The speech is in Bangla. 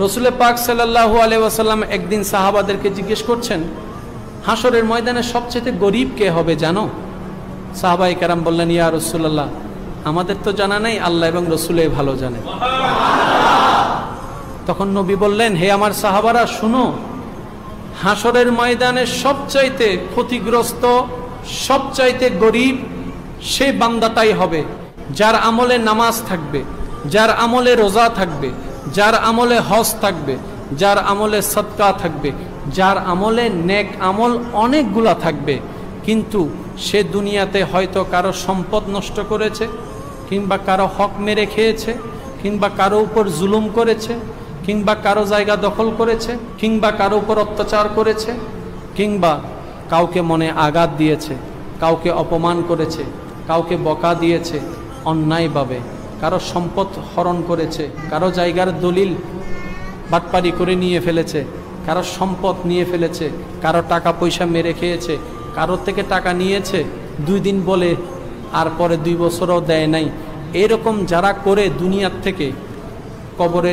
রসুল পাক সাল্লাল্লাহু আলাইহি ওয়াসাল্লাম একদিন সাহাবাদেরকে জিজ্ঞেস করছেন, হাসরের ময়দানে সবচেয়ে গরিব কে হবে জানো? সাহাবায়ে কেরাম বললেন, ইয়া রাসূলুল্লাহ, আমাদের তো জানা নাই, আল্লাহ এবং রসুলই ভালো জানে। তখন নবী বললেন, হে আমার সাহাবারা শুনো, হাসরের ময়দানে সবচাইতে ক্ষতিগ্রস্ত, সবচাইতে গরিব সেই বান্দাটাই হবে যার আমলে নামাজ থাকবে, যার আমলে রোজা থাকবে, যার আমলে হজ থাকবে, যার আমলে সদকা থাকবে, যার আমলে নেক আমল অনেকগুলা থাকবে, কিন্তু সে দুনিয়াতে হয়তো কারো সম্পদ নষ্ট করেছে, কিংবা কারো হক মেরে খেয়েছে, কিংবা কারো উপর জুলুম করেছে, কিংবা কারো জায়গা দখল করেছে, কিংবা কারো উপর অত্যাচার করেছে, কিংবা কাউকে মনে আঘাত দিয়েছে, কাউকে অপমান করেছে, কাউকে বকা দিয়েছে অন্যায়ভাবে, কারো সম্পদ হরণ করেছে, কারো জায়গার দলিল বাটপারি করে নিয়ে ফেলেছে, কারো সম্পদ নিয়ে ফেলেছে, কারো টাকা পয়সা মেরে খেয়েছে, কারোর থেকে টাকা নিয়েছে 2 দিন বলে আর পরে 2 বছরও দেয় নাই। এরকম যারা করে দুনিয়ার থেকে কবরে